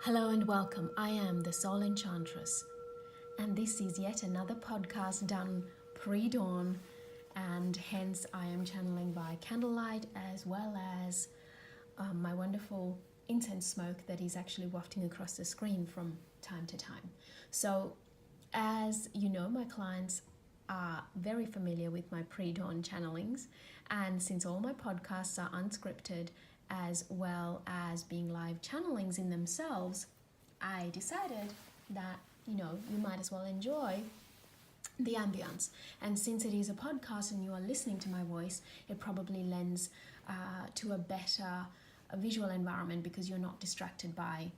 Hello and welcome. I am the Soul Enchantress, and this is yet another podcast done pre-dawn, and hence I am channeling by candlelight as well as my wonderful incense smoke that is actually wafting across the screen from time to time. So, as you know, my clients are very familiar with my pre-dawn channelings, and since all my podcasts are unscripted as well as being live channelings in themselves, I decided that you might as well enjoy the ambience. And since it is a podcast and you are listening to my voice, it probably lends to a better visual environment because you're not distracted by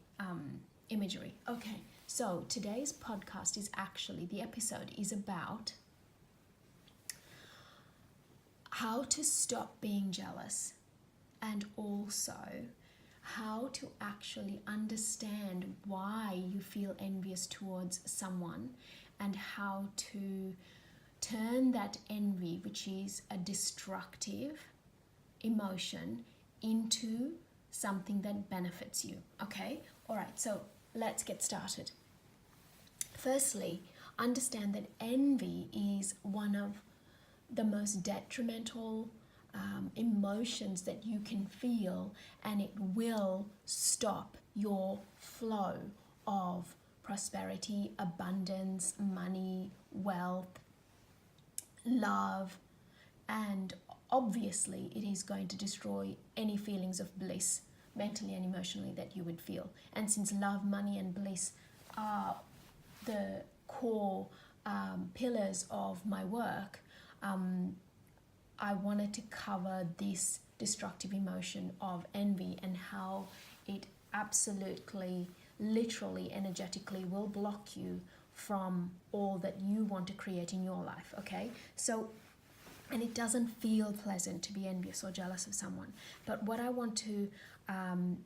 imagery. Okay, so today's podcast is actually, the episode is about how to stop being jealous, and also how to actually understand why you feel envious towards someone, and how to turn that envy, which is a destructive emotion, into something that benefits you. Okay? All right, so let's get started. Firstly, understand that envy is one of the most detrimental emotions that you can feel, and it will stop your flow of prosperity, abundance, money, wealth, love, and obviously it is going to destroy any feelings of bliss mentally and emotionally that you would feel. And since love, money, and bliss are the core pillars of my work, I wanted to cover this destructive emotion of envy and how it absolutely, literally, energetically will block you from all that you want to create in your life. Okay, so, and it doesn't feel pleasant to be envious or jealous of someone, but what I want to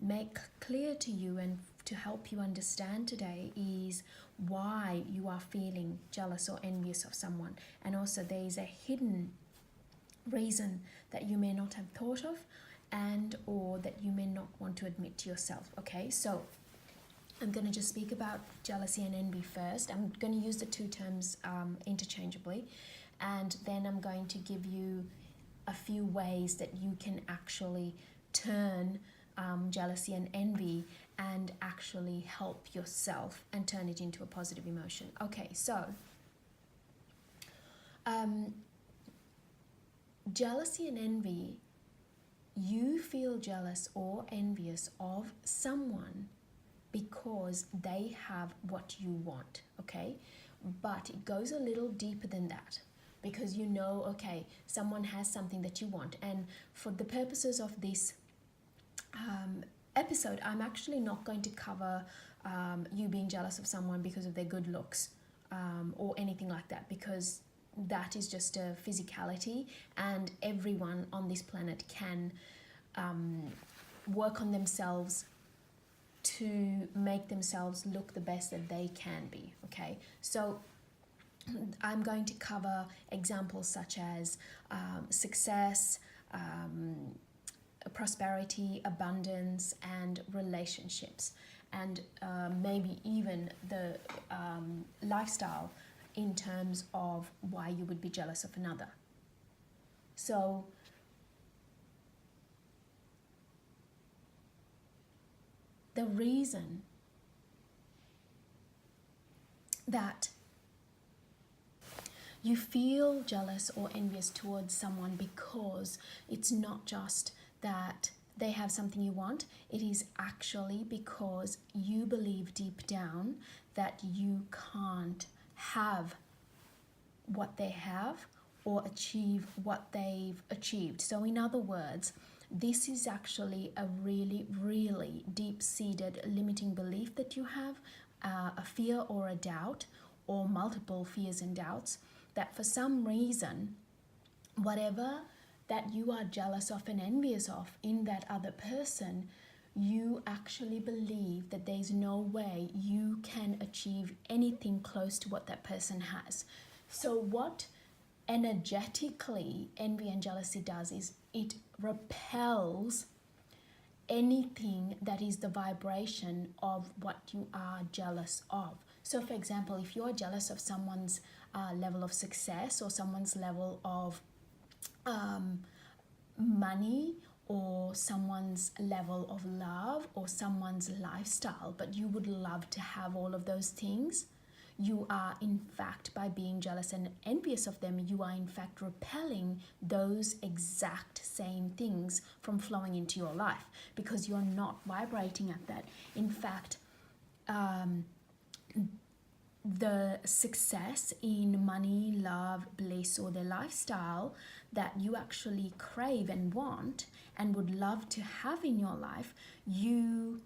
make clear to you and to help you understand today is why you are feeling jealous or envious of someone. And also there is a hidden reason that you may not have thought of, and or that you may not want to admit to yourself. Okay, so I'm going to just speak about jealousy and envy first. I'm going to use the two terms interchangeably, and then I'm going to give you a few ways that you can actually turn jealousy and envy and actually help yourself and turn it into a positive emotion. Okay, so jealousy and envy, you feel jealous or envious of someone because they have what you want, okay? But it goes a little deeper than that, because okay, someone has something that you want. And for the purposes of this episode, I'm actually not going to cover you being jealous of someone because of their good looks or anything like that, because that is just a physicality, and everyone on this planet can work on themselves to make themselves look the best that they can be. Okay, so I'm going to cover examples such as success, prosperity, abundance, and relationships, and maybe even the lifestyle in terms of why you would be jealous of another. So the reason that you feel jealous or envious towards someone, because it's not just that they have something you want, it is actually because you believe deep down that you can't have what they have or achieve what they've achieved. So in other words, this is actually a really, really deep-seated limiting belief that you have, a fear or a doubt, or multiple fears and doubts, that for some reason, whatever that you are jealous of and envious of in that other person, you actually believe that there's no way you can achieve anything close to what that person has. So what energetically envy and jealousy does is it repels anything that is the vibration of what you are jealous of. So for example, if you're jealous of someone's level of success, or someone's level of money, or someone's level of love, or someone's lifestyle, but you would love to have all of those things, you are in fact, by being jealous and envious of them, you are in fact repelling those exact same things from flowing into your life, because you're not vibrating at that. In fact, the success in money, love, bliss, or their lifestyle that you actually crave and want and would love to have in your life, you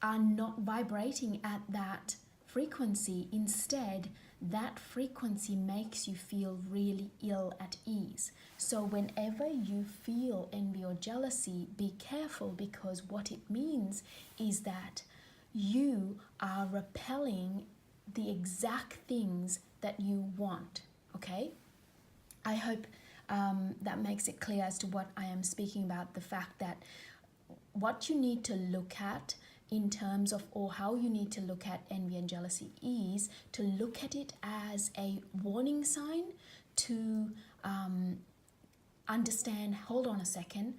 are not vibrating at that frequency. Instead, that frequency makes you feel really ill at ease. So whenever you feel envy or jealousy, be careful, because what it means is that you are repelling the exact things that you want. Okay, I hope that makes it clear as to what I am speaking about. The fact that what you need to look at in terms of, or how you need to look at envy and jealousy, is to look at it as a warning sign to understand, hold on a second,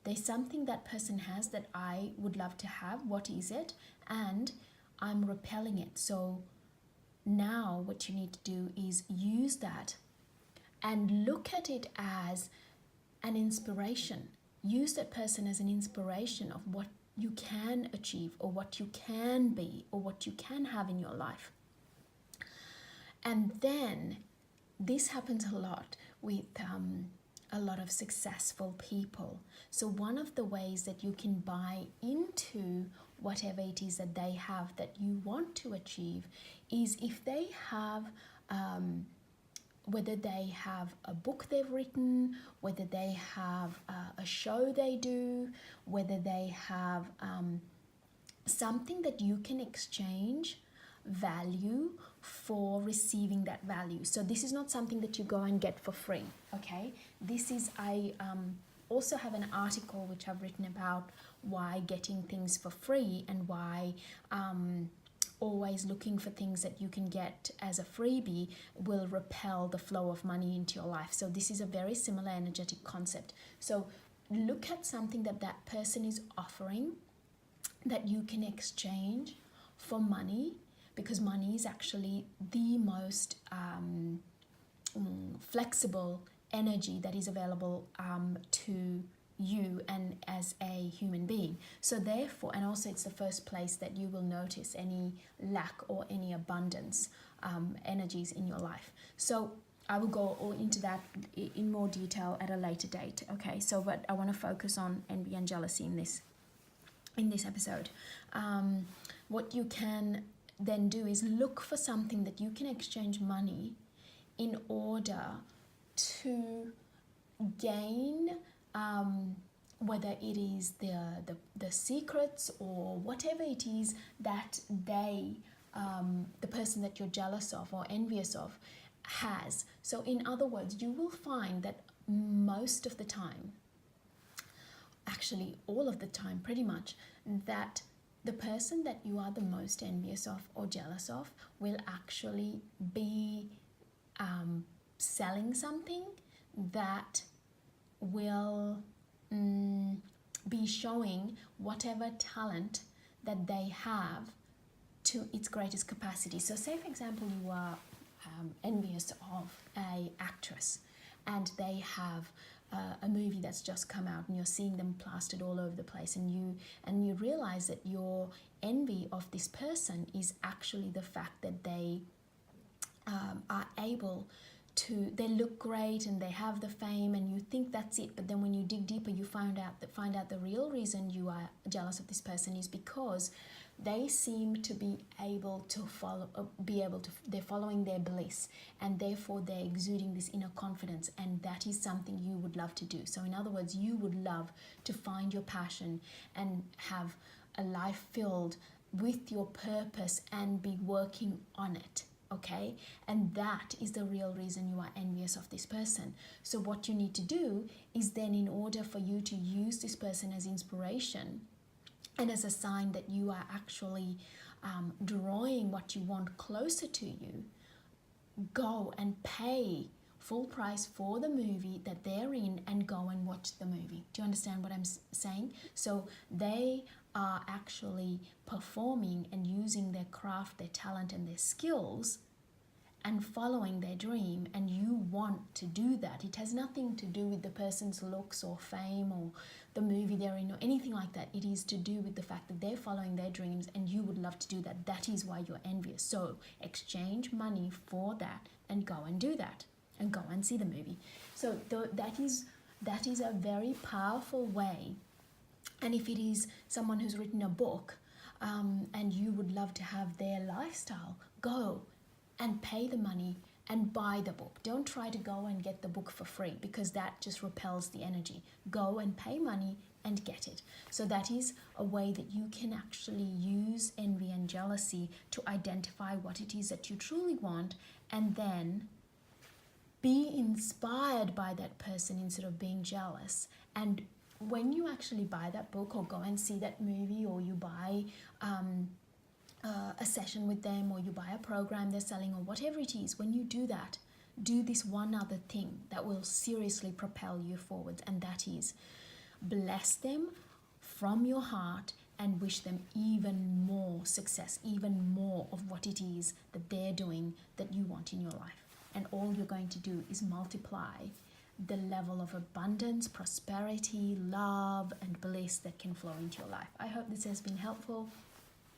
there's something that person has that I would love to have. What is it? And I'm repelling it. So now what you need to do is use that and look at it as an inspiration. Use that person as an inspiration of what you can achieve, or what you can be, or what you can have in your life. And then this happens a lot with a lot of successful people. So one of the ways that you can buy into whatever it is that they have that you want to achieve is if they have whether they have a book they've written, whether they have a show they do, whether they have something that you can exchange value for receiving that value. So this is not something that you go and get for free, okay? This is, I also have an article which I've written about why getting things for free and why always looking for things that you can get as a freebie will repel the flow of money into your life. So this is a very similar energetic concept. So look at something that that person is offering that you can exchange for money, because money is actually the most flexible energy that is available to you and as a human being. So therefore, and also it's the first place that you will notice any lack or any abundance energies in your life. So I will go all into that in more detail at a later date. Okay, so but I want to focus on envy and jealousy in this episode. What you can then do is look for something that you can exchange money in order to gain whether it is the secrets or whatever it is that they the person that you're jealous of or envious of has. So in other words, you will find that most of the time, actually all of the time pretty much, that the person that you are the most envious of or jealous of will actually be selling something that will be showing whatever talent that they have to its greatest capacity. So say for example you are envious of a actress and they have a movie that's just come out and you're seeing them plastered all over the place, and you realize that your envy of this person is actually the fact that they are able to, they look great and they have the fame, and you think that's it. But then when you dig deeper, you find out the real reason you are jealous of this person is because they seem to be able to they're following their bliss, and therefore they're exuding this inner confidence, and that is something you would love to do. So in other words, you would love to find your passion and have a life filled with your purpose and be working on it. okay? And that is the real reason you are envious of this person. So what you need to do is then, in order for you to use this person as inspiration and as a sign that you are actually drawing what you want closer to you, go and pay full price for the movie that they're in and go and watch the movie. Do you understand what I'm saying? So they are actually performing and using their craft, their talent, and their skills and following their dream, and you want to do that. It has nothing to do with the person's looks or fame or the movie they're in or anything like that. It is to do with the fact that they're following their dreams and you would love to do that. That is why you're envious. So exchange money for that and go and do that and go and see the movie. So that is a very powerful way. And if it is someone who's written a book and you would love to have their lifestyle, go and pay the money and buy the book. Don't try to go and get the book for free, because that just repels the energy. Go and pay money and get it. So that is a way that you can actually use envy and jealousy to identify what it is that you truly want, and then be inspired by that person instead of being jealous. And when you actually buy that book or go and see that movie, or you buy a session with them, or you buy a program they're selling, or whatever it is, when you do that, do this one other thing that will seriously propel you forward, and that is bless them from your heart and wish them even more success, even more of what it is that they're doing that you want in your life. And all you're going to do is multiply the level of abundance, prosperity, love, and bliss that can flow into your life. I hope this has been helpful.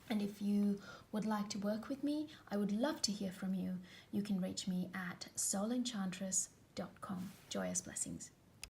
And if you would like to work with me, I would love to hear from you. You can reach me at soulenchantress.com. Joyous Blessings.